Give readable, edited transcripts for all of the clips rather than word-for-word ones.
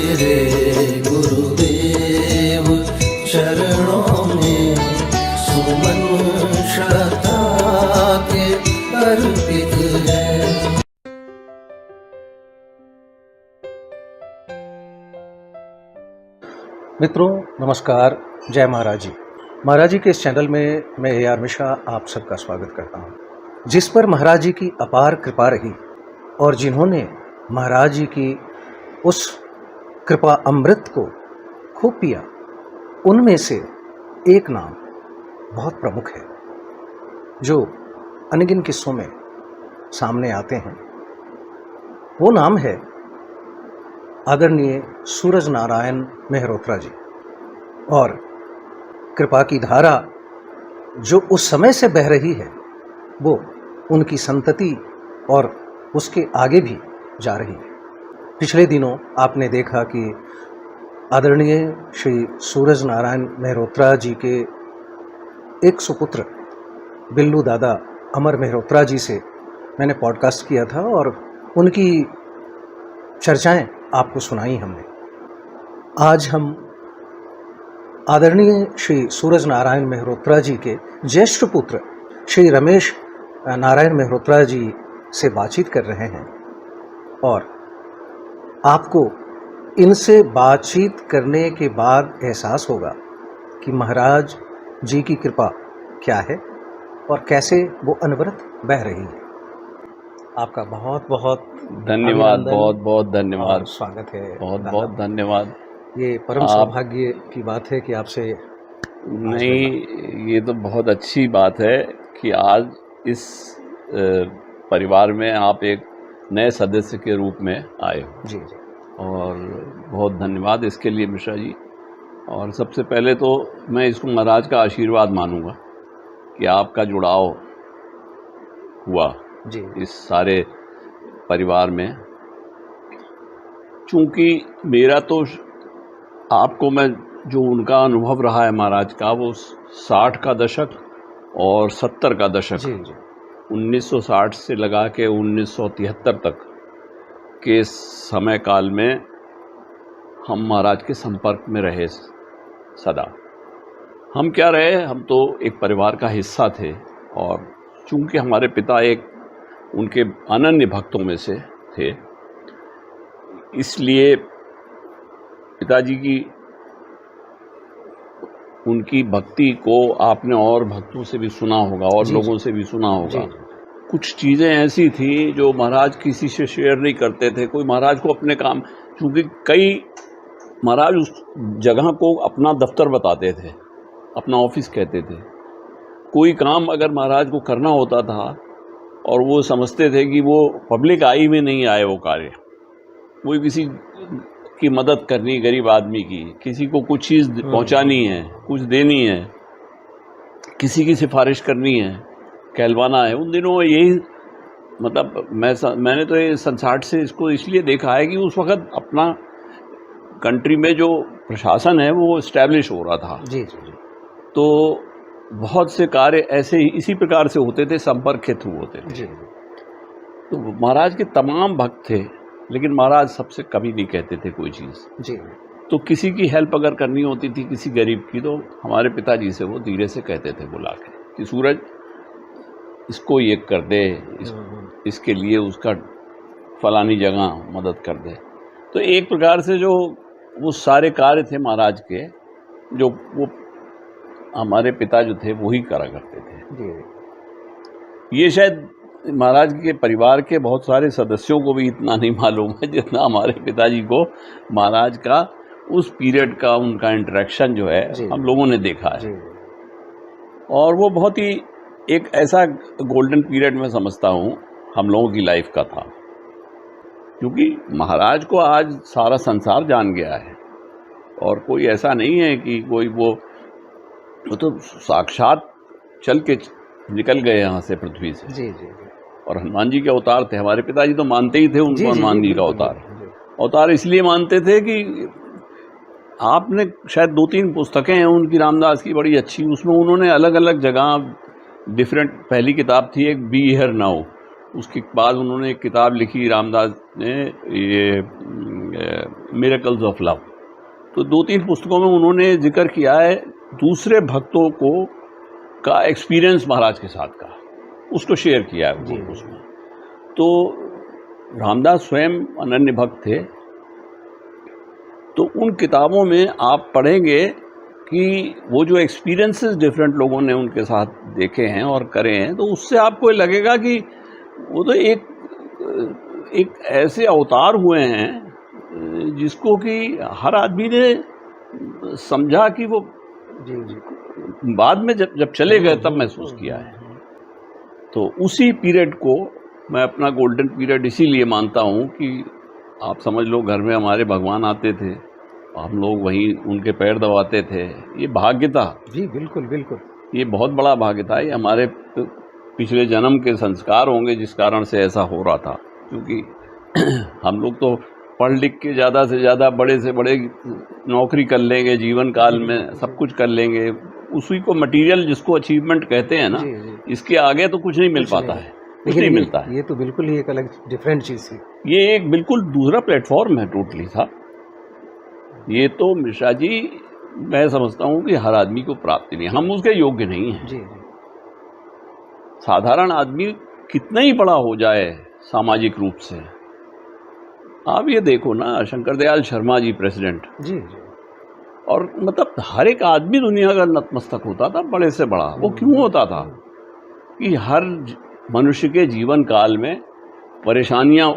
तेरे गुरुदेव चरणों में सुमन श्रद्धा के अर्पित है। मित्रों नमस्कार, जय महाराज जी। महाराज जी के इस चैनल में मैं AR मिश्रा आप सबका स्वागत करता हूँ। जिस पर महाराज जी की अपार कृपा रही और जिन्होंने महाराज जी की उस कृपा अमृत को खूब पिया, उनमें से एक नाम बहुत प्रमुख है जो अनगिन किस्सों में सामने आते हैं। वो नाम है आदरणीय सूरज नारायण मेहरोत्रा जी। और कृपा की धारा जो उस समय से बह रही है वो उनकी संतति और उसके आगे भी जा रही है। पिछले दिनों आपने देखा कि आदरणीय श्री सूरज नारायण मेहरोत्रा जी के एक सुपुत्र बिल्लू दादा अमर मेहरोत्रा जी से मैंने पॉडकास्ट किया था और उनकी चर्चाएं आपको सुनाई हमने। आज हम आदरणीय श्री सूरज नारायण मेहरोत्रा जी के ज्येष्ठ पुत्र श्री रमेश नारायण मेहरोत्रा जी से बातचीत कर रहे हैं और आपको इनसे बातचीत करने के बाद एहसास होगा कि महाराज जी की कृपा क्या है और कैसे वो अनवरत बह रही है। आपका बहुत बहुत धन्यवाद, बहुत बहुत धन्यवाद, स्वागत है। बहुत बहुत धन्यवाद। ये परम सौभाग्य की बात है कि आपसे नहीं, ये तो बहुत अच्छी बात है कि आज इस परिवार में आप एक नए सदस्य के रूप में आए हो। जी जी। और बहुत धन्यवाद इसके लिए मिश्रा जी। और सबसे पहले तो मैं इसको महाराज का आशीर्वाद मानूंगा कि आपका जुड़ाव हुआ जी इस सारे परिवार में। चूँकि मेरा तो आपको मैं जो उनका अनुभव रहा है महाराज का, वो 60 का दशक और 70 का दशक, जी जी। 1960 से लगा के 1973 तक के समय काल में हम महाराज के संपर्क में रहे सदा। हम क्या रहे, हम तो एक परिवार का हिस्सा थे। और चूँकि हमारे पिता एक उनके अनन्य भक्तों में से थे, इसलिए पिताजी की उनकी भक्ति को आपने और भक्तों से भी सुना होगा और लोगों से भी सुना होगा। कुछ चीज़ें ऐसी थी जो महाराज किसी से शेयर नहीं करते थे। कोई महाराज को अपने काम, क्योंकि कई महाराज उस जगह को अपना दफ्तर बताते थे, अपना ऑफिस कहते थे। कोई काम अगर महाराज को करना होता था और वो समझते थे कि वो पब्लिक आई में नहीं आए वो कार्य, वो किसी की मदद करनी, गरीब आदमी की, किसी को कुछ चीज़ पहुंचानी है, कुछ देनी है, किसी की सिफारिश करनी है, कहलवाना है। उन दिनों यही मतलब मैंने तो ये 60 से इसको इसलिए देखा है कि उस वक़्त अपना कंट्री में जो प्रशासन है वो इस्टेब्लिश हो रहा था। जी जी जी। तो बहुत से कार्य ऐसे ही इसी प्रकार से होते थे, संपर्क के थ्रू होते थे। जी। तो महाराज के तमाम भक्त थे, लेकिन महाराज सबसे कभी नहीं कहते थे कोई चीज़। जी। तो किसी की हेल्प अगर करनी होती थी, किसी गरीब की, तो हमारे पिताजी से वो धीरे से कहते थे बुला के कि सूरज इसको ये कर दे, इसके लिए उसका फलानी जगह मदद कर दे। तो एक प्रकार से जो वो सारे कार्य थे महाराज के, जो वो हमारे पिता जो थे वही करा करते थे। जी। ये शायद महाराज के परिवार के बहुत सारे सदस्यों को भी इतना नहीं मालूम है जितना हमारे पिताजी को महाराज का उस पीरियड का उनका इंटरेक्शन जो है हम लोगों ने देखा है। और वो बहुत ही एक ऐसा गोल्डन पीरियड में समझता हूँ हम लोगों की लाइफ का था, क्योंकि महाराज को आज सारा संसार जान गया है। और कोई ऐसा नहीं है कि कोई वो तो साक्षात चल के निकल गए यहाँ से पृथ्वी से। जी जी। और हनुमान जी के अवतार थे। हमारे पिताजी तो मानते ही थे उनको, हनुमान जी का अवतार इसलिए मानते थे कि आपने शायद 2-3 पुस्तकें हैं उनकी रामदास की बड़ी अच्छी, उसमें उन्होंने अलग अलग जगह डिफरेंट, पहली किताब थी एक बी हियर नाउ, उसके बाद उन्होंने एक किताब लिखी रामदास ने, ये मिरेकल्स ऑफ लव। तो 2-3 पुस्तकों में उन्होंने जिक्र किया है दूसरे भक्तों को का एक्सपीरियंस महाराज के साथ का, उसको शेयर किया है वो उसमें। तो रामदास स्वयं अनन्य भक्त थे, तो उन किताबों में आप पढ़ेंगे कि वो जो एक्सपीरियंसेस डिफरेंट लोगों ने उनके साथ देखे हैं और करे हैं, तो उससे आपको लगेगा कि वो तो एक ऐसे अवतार हुए हैं जिसको कि हर आदमी ने समझा कि वो बाद में जब चले गए तब महसूस किया है। तो उसी पीरियड को मैं अपना गोल्डन पीरियड इसीलिए मानता हूँ कि आप समझ लो घर में हमारे भगवान आते थे, हम लोग वहीं उनके पैर दबाते थे। ये भाग्य था जी, बिल्कुल बिल्कुल, ये बहुत बड़ा भाग्य था। ये हमारे पिछले जन्म के संस्कार होंगे जिस कारण से ऐसा हो रहा था, क्योंकि हम लोग तो पढ़ लिख के ज़्यादा से ज़्यादा बड़े से बड़े नौकरी कर लेंगे, जीवन काल में सब कुछ कर लेंगे, उसी को मटेरियल जिसको अचीवमेंट कहते हैं ना, इसके आगे तो कुछ नहीं मिल पाता है, कुछ नहीं मिलता है। ये तो बिल्कुल ही एक अलग डिफरेंट चीज़ थी। ये एक बिल्कुल दूसरा प्लेटफॉर्म है टोटली था। ये तो मिश्रा जी मैं समझता हूँ कि हर आदमी को प्राप्ति नहीं, हम उसके योग्य नहीं हैं। जी, साधारण आदमी कितना ही बड़ा हो जाए सामाजिक रूप से, आप ये देखो ना शंकर दयाल शर्मा जी प्रेसिडेंट, जी, और मतलब हर एक आदमी दुनिया का नतमस्तक होता था बड़े से बड़ा। वो क्यों होता था कि हर मनुष्य के जीवन काल में परेशानियां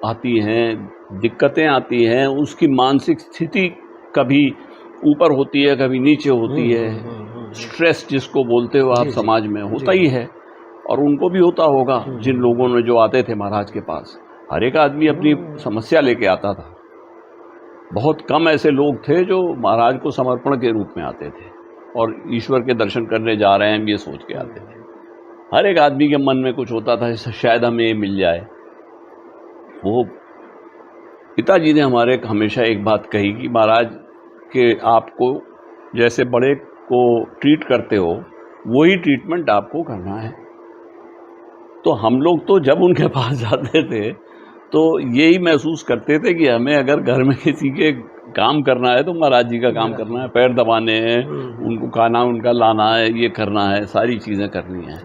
आती हैं, दिक्कतें आती हैं, उसकी मानसिक स्थिति कभी ऊपर होती है कभी नीचे होती है, स्ट्रेस जिसको बोलते हो आप समाज में होता ही है, और उनको भी होता होगा जिन लोगों ने जो आते थे महाराज के पास। हर एक आदमी अपनी समस्या लेके आता था, बहुत कम ऐसे लोग थे जो महाराज को समर्पण के रूप में आते थे और ईश्वर के दर्शन करने जा रहे हैं ये सोच के आते थे। हर एक आदमी के मन में कुछ होता था शायद हमें ये मिल जाए। वो पिताजी ने हमारे हमेशा एक बात कही कि महाराज के आपको जैसे बड़े को ट्रीट करते हो वही ट्रीटमेंट आपको करना है। तो हम लोग तो जब उनके पास जाते थे तो यही महसूस करते थे कि हमें अगर घर में किसी के काम करना है तो महाराज जी का काम करना है, पैर दबाने हैं, उनको खाना उनका लाना है, ये करना है, सारी चीज़ें करनी है।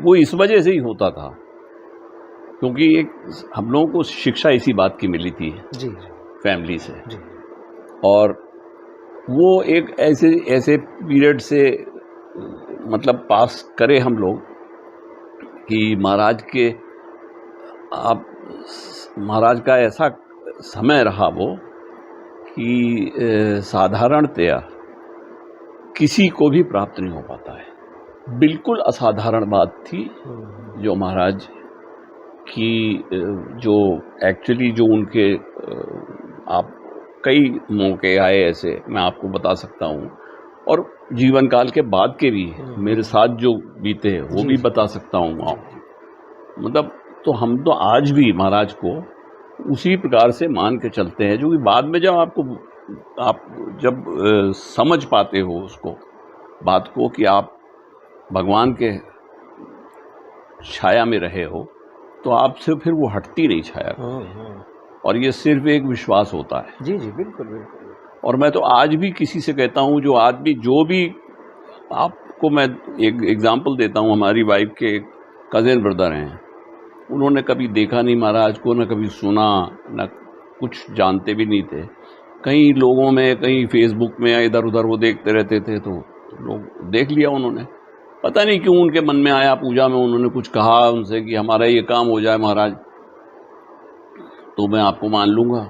वो इस वजह से ही होता था क्योंकि एक हम लोगों को शिक्षा इसी बात की मिली थी जी, फैमिली से। और वो एक ऐसे पीरियड से मतलब पास करे हम लोग कि महाराज का ऐसा समय रहा वो कि साधारणतया किसी को भी प्राप्त नहीं हो पाता है। बिल्कुल असाधारण बात थी जो महाराज की जो एक्चुअली जो उनके आप कई मौके आए ऐसे मैं आपको बता सकता हूँ, और जीवन काल के बाद के भी मेरे साथ जो बीते वो भी बता सकता हूँ आपको। मतलब तो हम तो आज भी महाराज को उसी प्रकार से मान के चलते हैं, जो कि बाद में जब आप जब समझ पाते हो उसको बात को कि आप भगवान के छाया में रहे हो तो आपसे फिर वो हटती नहीं छाया, और ये सिर्फ एक विश्वास होता है। जी, बिल्कुल बिल्कुल। और मैं तो आज भी किसी से कहता हूँ जो आदमी जो भी आपको मैं एक एग्जांपल देता हूँ, हमारी वाइफ के कज़न ब्रदर हैं, उन्होंने कभी देखा नहीं महाराज को, न कभी सुना, न कुछ जानते भी नहीं थे। कई लोगों में कहीं फेसबुक में या इधर उधर वो देखते रहते थे तो लोग देख लिया उन्होंने, पता नहीं क्यों उनके मन में आया, पूजा में उन्होंने कुछ कहा उनसे कि हमारा ये काम हो जाए महाराज तो मैं आपको मान लूँगा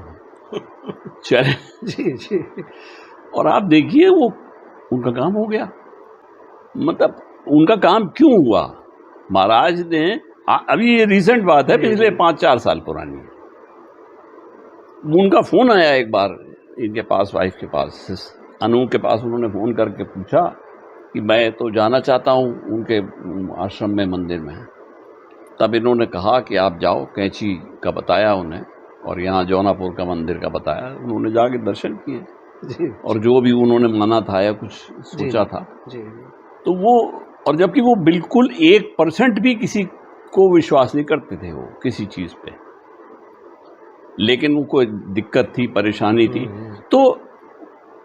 चले जी। और आप देखिए वो उनका काम हो गया। मतलब उनका काम क्यों हुआ, महाराज ने अभी ये रिसेंट बात है, पिछले 5-4 साल पुरानी, उनका फ़ोन आया एक बार इनके पास, वाइफ के पास, अनु के पास, उन्होंने फ़ोन करके पूछा कि मैं तो जाना चाहता हूँ उनके आश्रम में, मंदिर में। तब इन्होंने कहा कि आप जाओ, कैंची का बताया उन्हें और यहाँ जौनापुर का मंदिर का बताया, उन्होंने जाके दर्शन किए और जो भी उन्होंने माना था या कुछ सोचा था तो वो, और जबकि वो बिल्कुल 1% भी किसी को विश्वास नहीं करते थे वो किसी चीज़ पे, लेकिन वो कोई दिक्कत थी, परेशानी थी। तो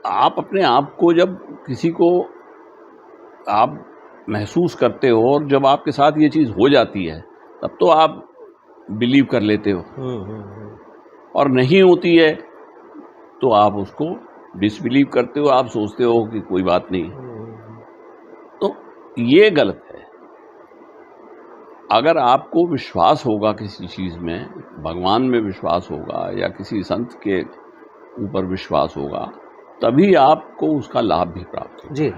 आप अपने आप को जब किसी को आप महसूस करते हो और जब आपके साथ ये चीज़ हो जाती है तब तो आप बिलीव कर लेते हो, और नहीं होती है तो आप उसको डिसबिलीव करते हो, आप सोचते हो कि कोई बात नहीं। तो ये गलत है। अगर आपको विश्वास होगा किसी चीज़ में, भगवान में विश्वास होगा या किसी संत के ऊपर विश्वास होगा, तभी आपको उसका लाभ भी प्राप्त होगा। जी,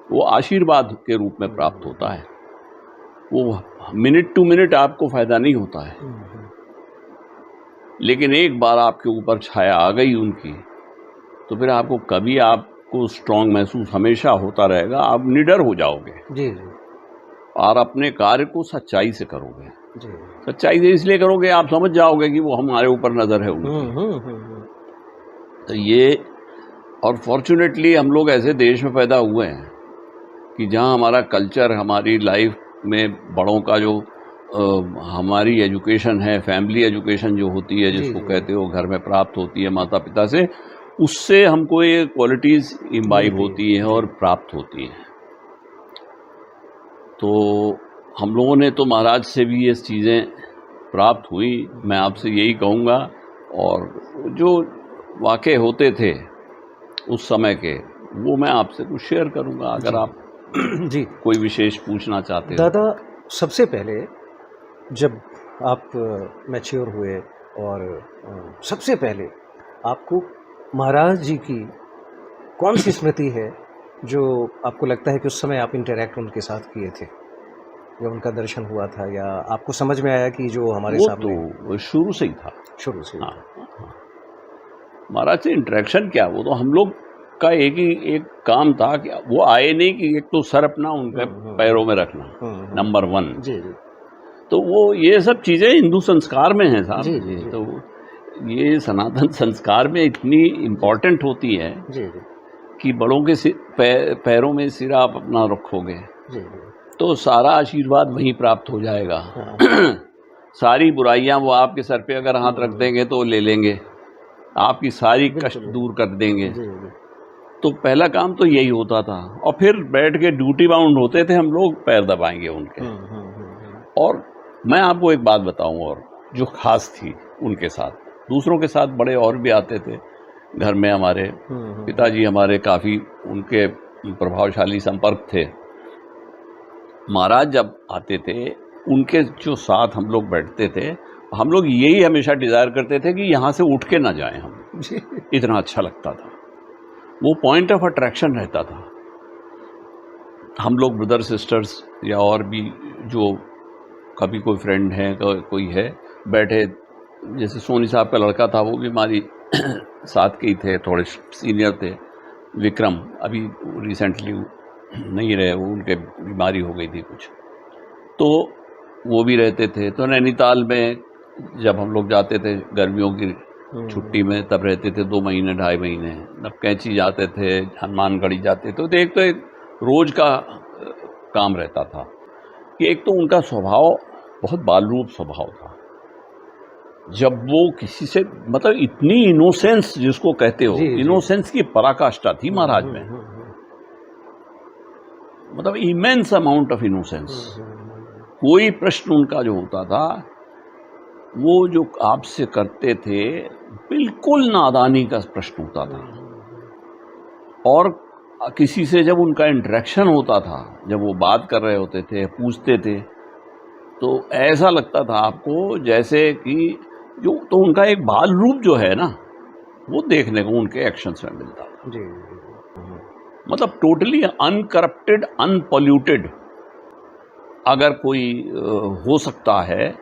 वो आशीर्वाद के रूप में प्राप्त होता है, वो मिनट टू मिनट आपको फायदा नहीं होता है। लेकिन एक बार आपके ऊपर छाया आ गई उनकी, तो फिर आपको कभी आपको स्ट्रांग महसूस हमेशा होता रहेगा। आप निडर हो जाओगे जी, जी, और अपने कार्य को सच्चाई से करोगे। जी। सच्चाई से इसलिए करोगे, आप समझ जाओगे कि वो हमारे ऊपर नज़र है उनकी। तो ये, और फॉर्चुनेटली हम लोग ऐसे देश में पैदा हुए हैं कि जहाँ हमारा कल्चर, हमारी लाइफ में बड़ों का जो हमारी एजुकेशन है, फैमिली एजुकेशन जो होती है, जिसको कहते हो घर में प्राप्त होती है माता पिता से, उससे हमको ये क्वालिटीज़ इम्बाइब होती हैं और प्राप्त होती हैं। तो हम लोगों ने तो महाराज से भी ये चीज़ें प्राप्त हुई। मैं आपसे यही कहूँगा, और जो वाक़े होते थे उस समय के, वो मैं आपसे कुछ शेयर करूँगा, अगर आप जी कोई विशेष पूछना चाहते हो। दादा, सबसे पहले जब आप मैच्योर हुए और सबसे पहले आपको महाराज जी की कौन सी स्मृति है जो आपको लगता है कि उस समय आप इंटरैक्ट उनके साथ किए थे, या उनका दर्शन हुआ था, या आपको समझ में आया कि जो हमारे वो सामने तो शुरू से ही था। शुरू से? हाँ, हाँ। महाराज से इंटरेक्शन क्या, वो तो हम लोग का एक काम था कि वो आए नहीं कि एक तो सर अपना उनके पैरों में रखना, नंबर 1। जी जी। तो वो ये सब चीज़ें हिंदू संस्कार में हैं साहब। जी, जी, जी। तो ये सनातन संस्कार में इतनी इम्पोर्टेंट होती है जी जी कि बड़ों के पैरों में सिर आप अपना रखोगे जी जी। तो सारा आशीर्वाद वहीं प्राप्त हो जाएगा। हाँ। सारी बुराइयां वो आपके सर पे अगर हाथ रख देंगे तो ले लेंगे, आपकी सारी कष्ट दूर कर देंगे। जी जी। तो पहला काम तो यही होता था, और फिर बैठ के ड्यूटी बाउंड होते थे हम लोग, पैर दबाएंगे उनके। और मैं आपको एक बात बताऊं, और जो खास थी उनके साथ, दूसरों के साथ बड़े और भी आते थे घर में। हमारे पिताजी हमारे काफ़ी उनके प्रभावशाली संपर्क थे। महाराज जब आते थे, उनके जो साथ हम लोग बैठते थे, हम लोग यही हमेशा डिज़ायर करते थे कि यहाँ से उठ के ना जाएं हम। इतना अच्छा लगता था, वो पॉइंट ऑफ अट्रैक्शन रहता था। हम लोग ब्रदर सिस्टर्स या और भी जो कभी कोई फ्रेंड है, कोई है, बैठे, जैसे सोनी साहब का लड़का था, वो भी हमारी साथ के ही थे, थोड़े सीनियर थे, विक्रम, अभी रिसेंटली नहीं रहे, वो उनके बीमारी हो गई थी कुछ, तो वो भी रहते थे। तो नैनीताल में जब हम लोग जाते थे गर्मियों की छुट्टी में, तब रहते थे 2 महीने 2.5 महीने। तब कैंची जाते थे, हनुमानगढ़ी जाते थे। तो एक रोज़ का काम रहता था कि एक तो उनका स्वभाव बहुत बालरूप स्वभाव था। जब वो किसी से, मतलब इतनी इनोसेंस जिसको कहते हो, इनोसेंस की पराकाष्ठा थी महाराज में, मतलब इमेंस अमाउंट ऑफ इनोसेंस। कोई प्रश्न उनका जो होता था, वो जो आपसे करते थे, बिल्कुल नादानी का प्रश्न होता था। और किसी से जब उनका इंटरेक्शन होता था, जब वो बात कर रहे होते थे, पूछते थे, तो ऐसा लगता था आपको जैसे कि जो, तो उनका एक बाल रूप जो है ना, वो देखने को उनके एक्शंस में मिलता था। जी। मतलब टोटली अनकरप्टेड, अनपॉल्यूटेड अगर कोई हो सकता है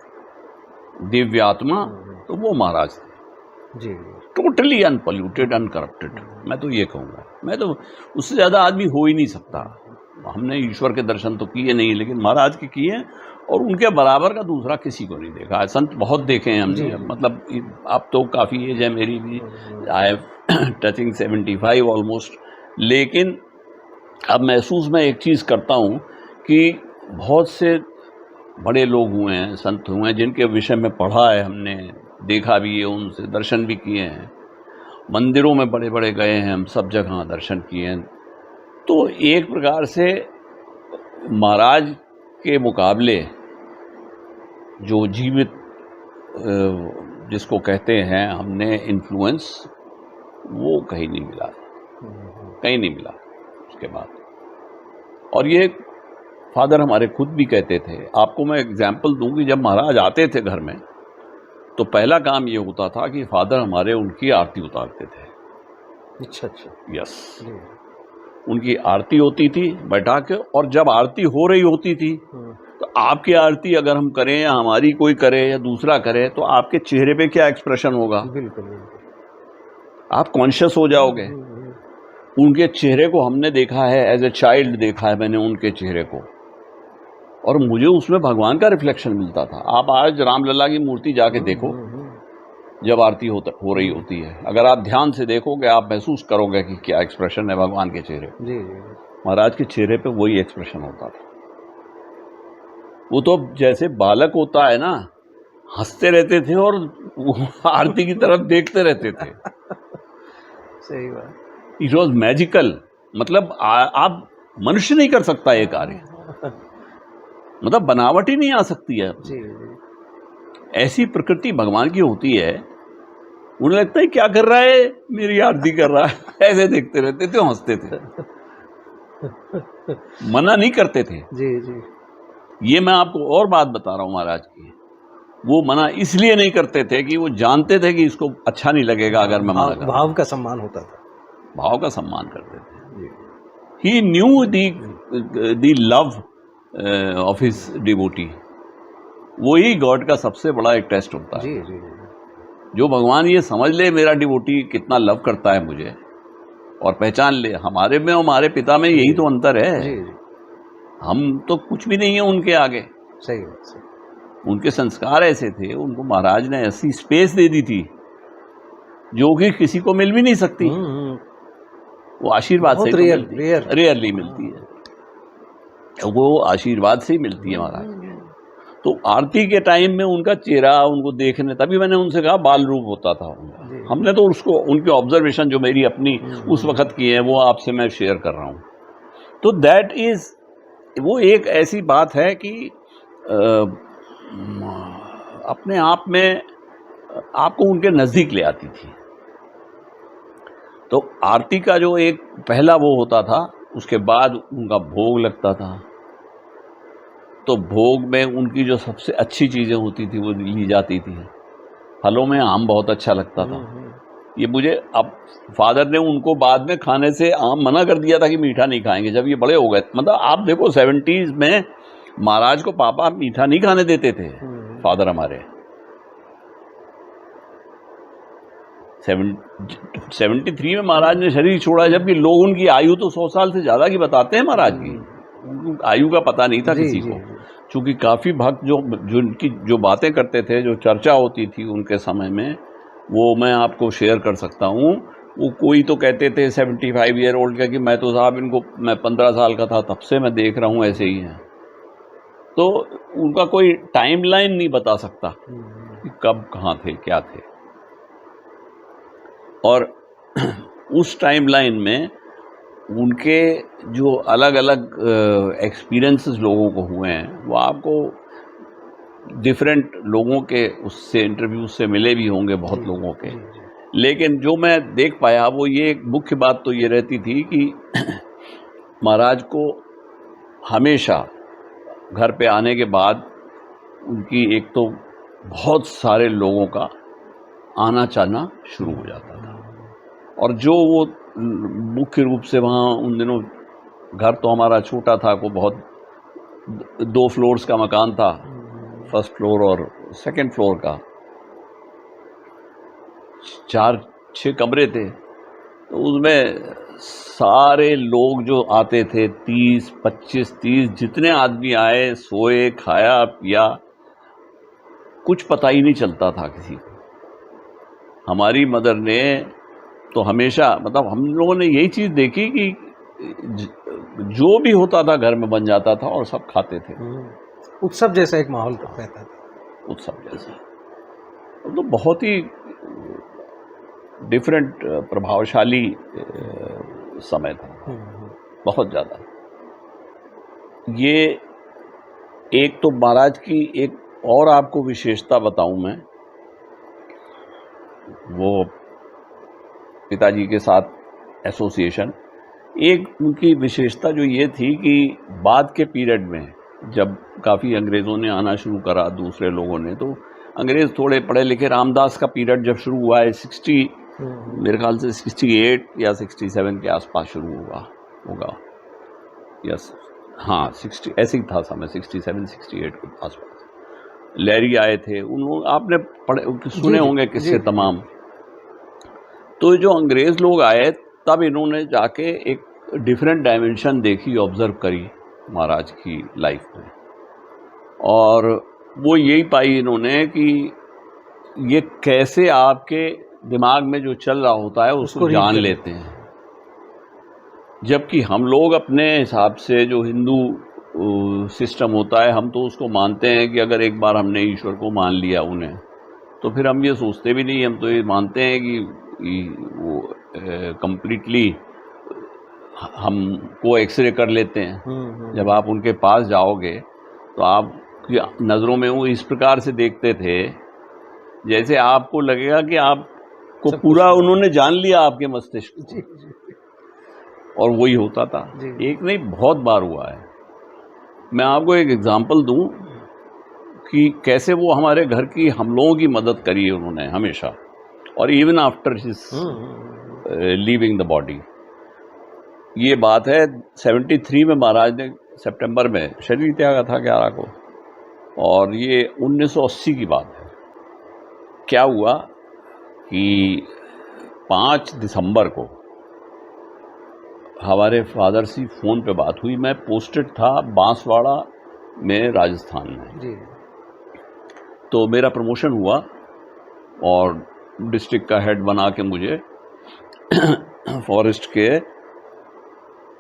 दिव्य आत्मा, तो वो महाराज थे। जी। टोटली अनपॉल्यूटेड, अनकरप्टेड, मैं तो ये कहूँगा। मैं तो उससे ज़्यादा आदमी हो ही नहीं सकता। हमने ईश्वर के दर्शन तो किए नहीं, लेकिन महाराज के किए, और उनके बराबर का दूसरा किसी को नहीं देखा। संत बहुत देखे हैं हमने, मतलब अब तो काफ़ी एज है मेरी भी, आई हैव टचिंग 75 ऑलमोस्ट, लेकिन अब महसूस मैं एक चीज़ करता हूँ कि बहुत से बड़े लोग हुए हैं, संत हुए हैं, जिनके विषय में पढ़ा है हमने, देखा भी है, उनसे दर्शन भी किए हैं, मंदिरों में बड़े बड़े गए हैं, हम सब जगह दर्शन किए हैं। तो एक प्रकार से महाराज के मुकाबले जो जीवित जिसको कहते हैं हमने इन्फ्लुएंस, वो कहीं नहीं मिला, कहीं नहीं मिला उसके बाद। और ये फादर हमारे खुद भी कहते थे। आपको मैं एग्जाम्पल दूं कि जब महाराज आते थे घर में तो पहला काम ये होता था कि फादर हमारे उनकी आरती उतारते थे। अच्छा अच्छा। यस, उनकी आरती होती थी बैठा के, और जब आरती हो रही होती थी तो आपकी आरती अगर हम करें या हमारी कोई करे या दूसरा करे तो आपके चेहरे पे क्या एक्सप्रेशन होगा? बिल्कुल बिल्कुल। आप कॉन्शियस हो जाओगे। उनके चेहरे को हमने देखा है, एज ए चाइल्ड देखा है मैंने उनके चेहरे को, और मुझे उसमें भगवान का रिफ्लेक्शन मिलता था। आप आज रामलला की मूर्ति जाके देखो, जब आरती हो रही होती है, अगर आप ध्यान से देखोगे आप महसूस करोगे कि क्या एक्सप्रेशन है भगवान के चेहरे पे। जी। महाराज के चेहरे पे वही एक्सप्रेशन होता था। वो तो जैसे बालक होता है ना, हंसते रहते थे और आरती की तरफ देखते रहते थे। सही बात। It was magical. मतलब आप मनुष्य नहीं कर सकता ये कार्य, मतलब बनावट ही नहीं आ सकती है। जी। ऐसी प्रकृति भगवान की होती है। उन्हें लगता है क्या कर रहा है, मेरी आरती कर रहा है। ऐसे देखते रहते थे, हंसते थे, मना नहीं करते थे। जी जी। ये मैं आपको और बात बता रहा हूँ महाराज की, वो मना इसलिए नहीं करते थे कि वो जानते थे कि इसको अच्छा नहीं लगेगा अगर मैं मना करूं। भाव का सम्मान होता था। भाव का सम्मान करते थे। He knew the love of his devotee. वही गॉड का सबसे बड़ा एक टेस्ट होता है। जी जी। जो भगवान ये समझ ले मेरा डिवोटी कितना लव करता है मुझे, और पहचान ले हमारे में और हमारे पिता में यही तो अंतर है। जी जी। हम तो कुछ भी नहीं है उनके आगे। सही बात, सही। उनके संस्कार ऐसे थे, उनको महाराज ने ऐसी स्पेस दे दी थी जो कि किसी को मिल भी नहीं सकती। वो आशीर्वाद से रेयरली मिलती है, वो आशीर्वाद से ही मिलती है महाराज। तो आरती के टाइम में उनका चेहरा उनको देखने, तभी मैंने उनसे कहा बाल रूप होता था उनका। हमने तो उसको उनके ऑब्जर्वेशन जो मेरी अपनी उस वक्त की है वो आपसे मैं शेयर कर रहा हूँ। तो दैट इज, वो एक ऐसी बात है कि अपने आप में आपको उनके नज़दीक ले आती थी। तो आरती का जो एक पहला वो होता था, उसके बाद उनका भोग लगता था। तो भोग में उनकी जो सबसे अच्छी चीज़ें होती थी वो ली जाती थी। फलों में आम बहुत अच्छा लगता था। ये मुझे, अब फादर ने उनको बाद में खाने से आम मना कर दिया था कि मीठा नहीं खाएंगे, जब ये बड़े हो गए। मतलब आप देखो 70s में महाराज को पापा मीठा नहीं खाने देते थे फादर हमारे। 73 में महाराज ने शरीर छोड़ा, जबकि लोग उनकी आयु तो 100 साल से ज़्यादा की बताते हैं महाराज की। आयु का पता नहीं था किसी को, क्योंकि काफ़ी भक्त जो बातें करते थे, जो चर्चा होती थी उनके समय में, वो मैं आपको शेयर कर सकता हूँ। वो कोई तो कहते थे 75 ईयर ओल्ड का कि मैं तो साहब इनको, मैं 15 साल का था तब से मैं देख रहा हूँ ऐसे ही हैं। तो उनका कोई टाइमलाइन नहीं बता सकता कि कब कहाँ थे क्या थे। और उस टाइमलाइन में उनके जो अलग अलग एक्सपीरियंसेस लोगों को हुए हैं, वो आपको डिफरेंट लोगों के उससे इंटरव्यू से मिले भी होंगे, बहुत लोगों के। लेकिन जो मैं देख पाया वो ये एक मुख्य बात तो ये रहती थी कि महाराज को हमेशा घर पे आने के बाद उनकी एक तो बहुत सारे लोगों का आना जाना शुरू हो जाता था। और जो वो मुख्य रूप से वहाँ उन दिनों, घर तो हमारा छोटा था, को बहुत 2 फ्लोर्स का मकान था, फर्स्ट फ्लोर और सेकंड फ्लोर का, 4-6 कमरे थे। तो उसमें सारे लोग जो आते थे, 25-30 जितने आदमी आए, सोए, खाया पिया, कुछ पता ही नहीं चलता था किसी को। हमारी मदर ने तो हमेशा, मतलब हम लोगों ने यही चीज़ देखी कि जो भी होता था घर में बन जाता था और सब खाते थे। उत्सव जैसा एक माहौल रहता था। उत्सव जैसा। तो बहुत ही डिफरेंट प्रभावशाली समय था, बहुत ज़्यादा। ये एक तो महाराज की एक और आपको विशेषता बताऊं मैं, वो पिताजी के साथ एसोसिएशन, एक उनकी विशेषता जो ये थी कि बाद के पीरियड में जब काफ़ी अंग्रेज़ों ने आना शुरू करा, दूसरे लोगों ने, तो अंग्रेज़ थोड़े पढ़े लिखे, रामदास का पीरियड जब शुरू हुआ है 60 मेरे ख्याल से 68 या 67 के आसपास शुरू होगा यस, हाँ 60 ऐसे ही था समय, 67 68 के आसपास लहरी आए थे। उन्होंने आपने पढ़े सुने होंगे किस्से तमाम। तो जो अंग्रेज़ लोग आए तब इन्होंने जाके एक डिफरेंट डायमेंशन देखी, ऑब्ज़र्व करी महाराज की लाइफ में, और वो यही पाई इन्होंने कि ये कैसे आपके दिमाग में जो चल रहा होता है उसको जान लेते हैं। जबकि हम लोग अपने हिसाब से जो हिंदू सिस्टम होता है, हम तो उसको मानते हैं कि अगर एक बार हमने ईश्वर को मान लिया उन्हें, तो फिर हम ये सोचते भी नहीं, हम तो ये मानते हैं कि वो कंप्लीटली हमको एक्सरे कर लेते हैं। जब आप उनके पास जाओगे तो आप नज़रों में वो इस प्रकार से देखते थे जैसे आपको लगेगा कि आपको पूरा उन्होंने जान लिया आपके मस्तिष्क को। और वही होता था, एक नहीं बहुत बार हुआ है। मैं आपको एक एग्जांपल दूं कि कैसे वो हमारे घर की हम लोगों की मदद करी है उन्होंने हमेशा, और even after his leaving the body. ये बात है 73 में महाराज ने सितंबर में शरीर त्यागा था 11 को, और ये 1980 की बात है। क्या हुआ कि 5 दिसंबर को हमारे फादर से फ़ोन पे बात हुई। मैं पोस्टेड था बांसवाड़ा में, राजस्थान में जी। तो मेरा प्रमोशन हुआ और डिस्ट्रिक्ट का हेड बना के मुझे फॉरेस्ट के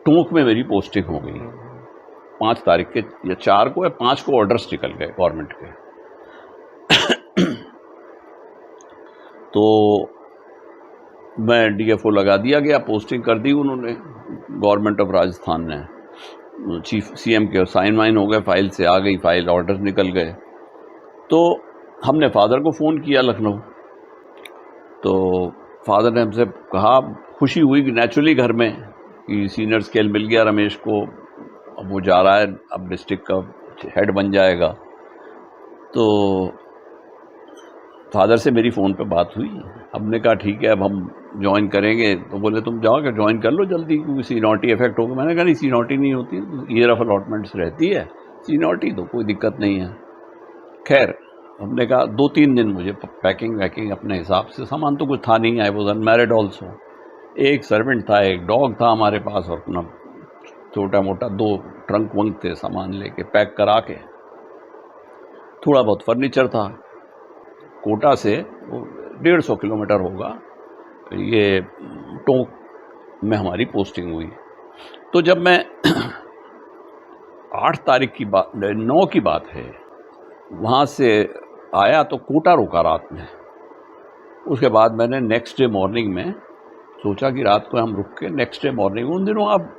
टोंक में मेरी पोस्टिंग हो गई 5 तारीख के या 4 को या 5 को ऑर्डर्स निकल गए गवर्नमेंट के। तो मैं डीएफओ लगा दिया गया, पोस्टिंग कर दी उन्होंने, गवर्नमेंट ऑफ राजस्थान ने, चीफ सीएम के साइन वाइन हो गए, फाइल से आ गई फाइल, ऑर्डर्स निकल गए। तो हमने फादर को फ़ोन किया लखनऊ, तो फादर ने हमसे कहा, खुशी हुई कि नेचुरली घर में कि सीनियर स्केल मिल गया रमेश को, अब वो जा रहा है, अब डिस्ट्रिक्ट का हेड बन जाएगा। तो फादर से मेरी फ़ोन पे बात हुई, हमने कहा ठीक है अब हम ज्वाइन करेंगे। तो बोले तुम जाओ क्या ज्वाइन कर लो जल्दी, क्योंकि सीनियरिटी इफेक्ट होगा। मैंने कहा नहीं, सीनियरिटी नहीं होती, ईयर ऑफ अलॉटमेंट्स रहती है, सीनियरिटी तो कोई दिक्कत नहीं है। खैर हमने कहा 2-3 दिन मुझे पैकिंग वैकिंग अपने हिसाब से, सामान तो कुछ था नहीं, आई वॉज अनमैरिड ऑल्सो, एक सर्वेंट था, एक डॉग था हमारे पास, और अपना छोटा मोटा 2 ट्रंक वंक थे, सामान लेके पैक करा के, थोड़ा बहुत फर्नीचर था। कोटा से 150 किलोमीटर होगा, ये टोंक में हमारी पोस्टिंग हुई। तो जब मैं 8 तारीख की बात, 9 की बात है, वहाँ से आया तो कोटा रुका रात में। उसके बाद मैंने नेक्स्ट डे मॉर्निंग में सोचा कि रात को हम रुक के नेक्स्ट डे मॉर्निंग, उन दिनों आप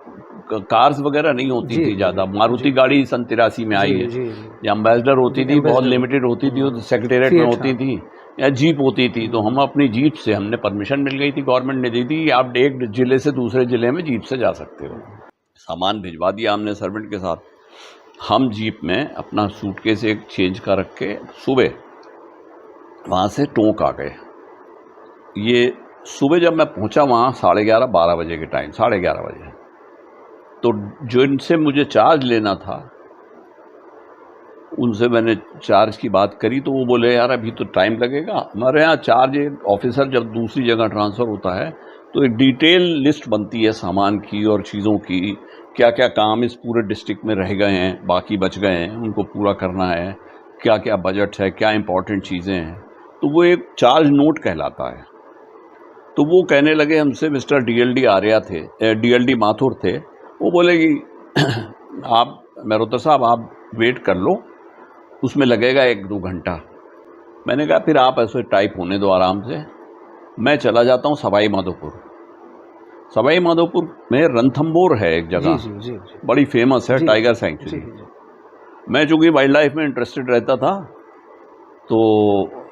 कार्स वगैरह नहीं होती थी ज़्यादा, मारुति गाड़ी सन 83 में आई है, या एम्बेसडर होती थी, बहुत लिमिटेड होती थी, तो सेक्रेटेरिएट में होती थी, या जीप होती थी। तो हम अपनी जीप से, हमने परमिशन मिल गई थी, गवर्नमेंट ने दी थी कि आप एक ज़िले से दूसरे ज़िले में जीप से जा सकते हो। सामान भिजवा दिया हमने सर्वेंट के साथ। हम जीप में अपना सूटकेस एक चेंज का रख के सुबह वहाँ से टोंक आ गए। ये सुबह जब मैं पहुँचा वहाँ 11:30-12 बजे के टाइम, 11:30 बजे, तो जो इनसे मुझे चार्ज लेना था उनसे मैंने चार्ज की बात करी, तो वो बोले यार अभी तो टाइम लगेगा। हमारे यहाँ चार्ज एक ऑफिसर जब दूसरी जगह ट्रांसफ़र होता है तो एक डिटेल लिस्ट बनती है सामान की और चीज़ों की, क्या क्या काम इस पूरे डिस्ट्रिक्ट में रह गए हैं, बाकी बच गए हैं, उनको पूरा करना है, क्या क्या बजट है, क्या इंपॉर्टेंट चीज़ें हैं, तो वो एक चार्ज नोट कहलाता है। तो वो कहने लगे हमसे, मिस्टर डीएलडी आर्या थे, डीएलडी माथुर थे, वो बोले कि आप मेहरोत्र साहब आप वेट कर लो, उसमें लगेगा 1-2 घंटा। मैंने कहा फिर आप ऐसे टाइप होने दो आराम से, मैं चला जाता हूँ सवाई माधोपुर। सवाई माधोपुर में रणथंबोर है एक जगह, जी जी जी बड़ी फेमस है जी, टाइगर जी सेंचुरी। जी। मैं चूँकि वाइल्ड लाइफ में इंटरेस्टेड रहता था, तो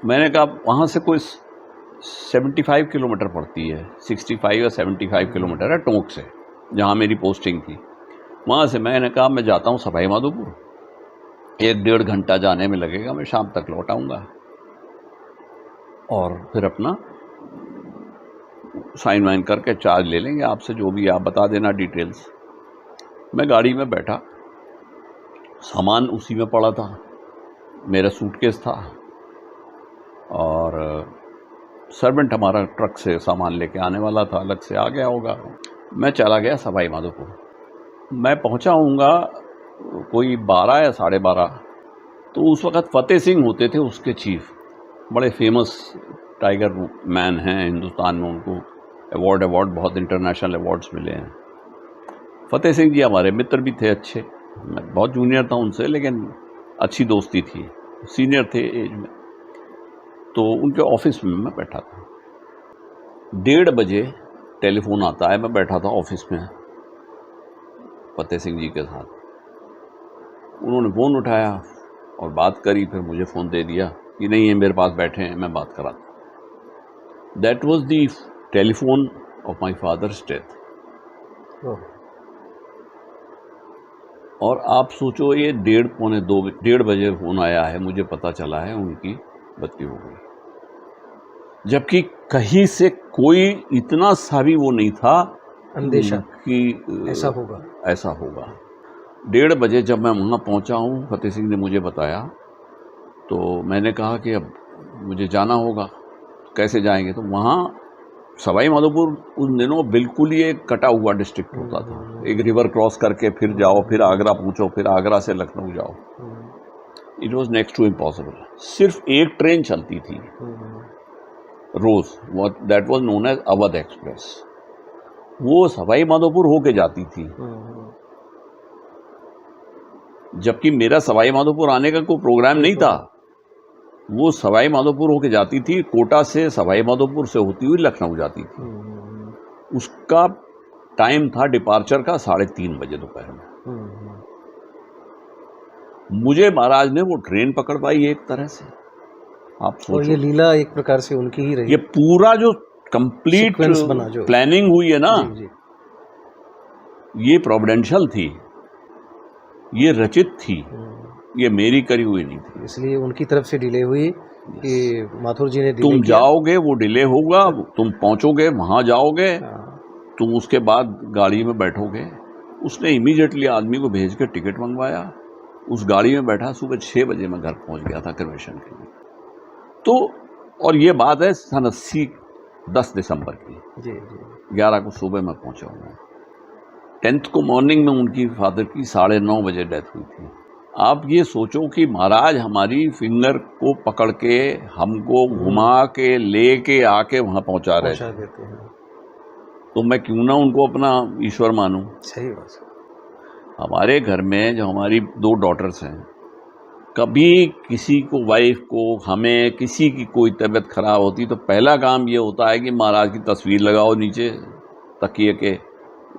मैंने कहा वहाँ से कोई 75 किलोमीटर पड़ती है, 65 या 75 किलोमीटर है टोंक से, जहाँ मेरी पोस्टिंग थी। वहाँ से मैंने कहा मैं जाता हूँ सवाई माधोपुर, 1-1.5 घंटा जाने में लगेगा, मैं शाम तक लौट आऊँगा और फिर अपना साइन वाइन करके चार्ज ले लेंगे आपसे, जो भी आप बता देना डिटेल्स। मैं गाड़ी में बैठा, सामान उसी में पड़ा था, मेरा सूटकेस था और सर्वेंट हमारा ट्रक से सामान लेके आने वाला था, अलग से आ गया होगा। मैं चला गया सवाई माधोपुर। मैं पहुंचा हूँगा कोई 12 या 12:30। तो उस वक़्त फतेह सिंह होते थे उसके चीफ, बड़े फेमस टाइगर मैन हैं हिंदुस्तान में, उनको अवार्ड बहुत इंटरनेशनल अवार्ड्स मिले हैं। फतेह सिंह जी हमारे मित्र भी थे अच्छे, मैं बहुत जूनियर था उनसे, लेकिन अच्छी दोस्ती थी, सीनियर थे एज में। तो उनके ऑफिस में मैं बैठा था, 1:30 बजे टेलीफोन आता है। मैं बैठा था ऑफिस में फतेह सिंह जी के साथ, उन्होंने फ़ोन उठाया और बात करी, फिर मुझे फ़ोन दे दिया कि नहीं ये मेरे पास बैठे हैं, मैं बात कराता। That was the telephone of my father's death. और आप सोचो ये 1:30 बजे फ़ोन आया है, मुझे पता चला है उनकी मृत्यु हो गई, जबकि कहीं से कोई इतना सा भी वो नहीं था अंदेशा कि ऐसा होगा। 1:30 बजे जब मैं वहाँ पहुँचा हूँ, फतेह सिंह ने मुझे बताया, तो मैंने कहा कि अब मुझे जाना होगा, कैसे जाएंगे। तो वहाँ सवाई माधोपुर उन दिनों बिल्कुल ही एक कटा हुआ डिस्ट्रिक्ट होता था, एक रिवर क्रॉस करके फिर जाओ, फिर आगरा पहुँचो, फिर आगरा से लखनऊ जाओ। It was next to impossible. सिर्फ एक ट्रेन चलती थी रोज़, that was known as Awadh express, वो सवाई माधोपुर होके जाती थी। जबकि मेरा सवाई माधोपुर आने का कोई प्रोग्राम नहीं था, वो सवाई माधोपुर होके जाती थी, कोटा से सवाई माधोपुर से होती हुई लखनऊ जाती थी। उसका टाइम था डिपार्चर का 3:30 बजे दोपहर में। मुझे महाराज ने वो ट्रेन पकड़वाई एक तरह से, आप सोचो। और ये लीला एक प्रकार से उनकी ही रही, ये पूरा जो कंप्लीट सीक्वेंस बना जो प्लानिंग हुई है ना, जी, जी। ये प्रोविडेंशियल थी, ये रचित थी, ये मेरी करी हुई नहीं थी। इसलिए उनकी तरफ से डिले हुई कि माथुर जी ने डिले तुम किया। जाओगे वो डिले होगा, तुम पहुंचोगे वहां जाओगे, तुम उसके बाद गाड़ी में बैठोगे। उसने इमीडिएटली आदमी को भेज के टिकट मंगवाया, उस गाड़ी में बैठा, सुबह 6 बजे मैं घर पहुंच गया था क्रिमेशन के लिए। तो और ये बात है सन 10 दिसंबर की, जी जी। 11 को सुबह मैं पहुंचा हूँ। 10th को मॉर्निंग में उनकी फादर की 9:30 बजे डेथ हुई थी। आप ये सोचो कि महाराज हमारी फिंगर को पकड़ के हमको घुमा के ले के आके वहाँ पहुँचा रहे थे, देते हैं। तो मैं क्यों ना उनको अपना ईश्वर मानूं। सही बात है। हमारे घर में जो हमारी 2 डॉटर्स हैं, कभी किसी को, वाइफ को, हमें किसी की कोई तबीयत खराब होती तो पहला काम ये होता है कि महाराज की तस्वीर लगाओ नीचे तकिए के,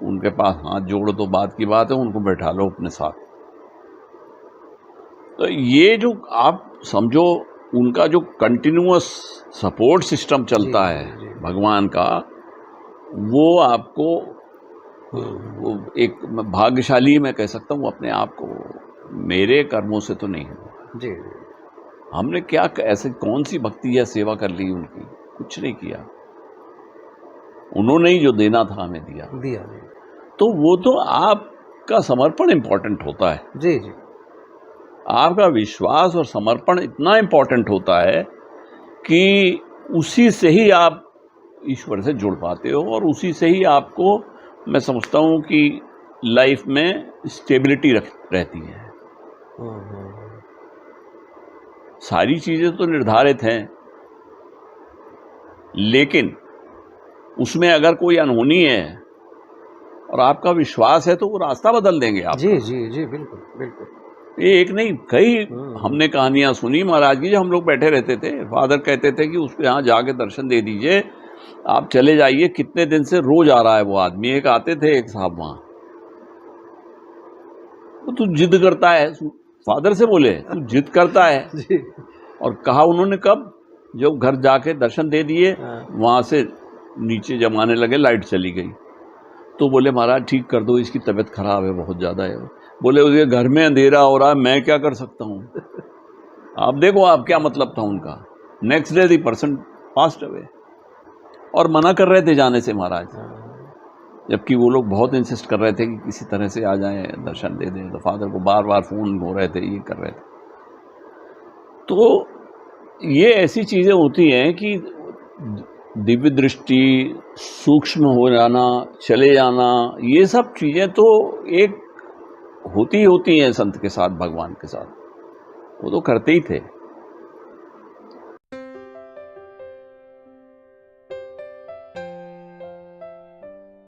उनके पास हाथ जोड़ो तो बात की बात है, उनको बैठा लो अपने साथ। तो ये जो आप समझो उनका जो कंटिन्यूअस सपोर्ट सिस्टम चलता है भगवान का, वो आपको वो एक भाग्यशाली मैं कह सकता हूँ अपने आप को, मेरे कर्मों से तो नहीं हुआ जी। हमने क्या ऐसे कौन सी भक्ति या सेवा कर ली उनकी, कुछ नहीं किया। उन्होंने ही जो देना था हमें दिया। तो वो तो आपका समर्पण इम्पोर्टेंट होता है। जी जी। आपका विश्वास और समर्पण इतना इम्पोर्टेंट होता है कि उसी से ही आप ईश्वर से जुड़ पाते हो, और उसी से ही आपको मैं समझता हूँ कि लाइफ में स्टेबिलिटी रहती है। सारी चीज़ें तो निर्धारित हैं, लेकिन उसमें अगर कोई अनहोनी है और आपका विश्वास है तो वो रास्ता बदल देंगे आप। जी जी जी, बिल्कुल बिल्कुल। ये एक नहीं, कई हमने कहानियां सुनी महाराज की, जो हम लोग बैठे रहते थे, फादर कहते थे कि उसको यहाँ जाके दर्शन दे दीजिए, आप चले जाइए, कितने दिन से रोज आ रहा है वो आदमी। एक आते थे एक साहब वहाँ, तू जिद करता है, फादर से बोले तू जिद करता है। और कहा उन्होंने कब, जब घर जाके दर्शन दे दिए, वहाँ से नीचे जमाने लगे, लाइट चली गई, तो बोले महाराज ठीक कर दो, इसकी तबीयत खराब है, बहुत ज़्यादा है। बोले उसके घर में अंधेरा हो रहा है, मैं क्या कर सकता हूँ। आप देखो आप क्या मतलब था उनका। Next day the person passed away, और मना कर रहे थे जाने से महाराज, जबकि वो लोग बहुत इंसिस्ट कर रहे थे कि किसी तरह से आ जाएं, दर्शन दे दें। तो फादर को बार बार फ़ोन हो रहे थे, ये कर रहे थे। तो ये ऐसी चीज़ें होती हैं कि दिव्य दृष्टि, सूक्ष्म हो जाना, चले जाना, ये सब चीज़ें तो एक होती हैं संत के साथ, भगवान के साथ, वो तो करते ही थे।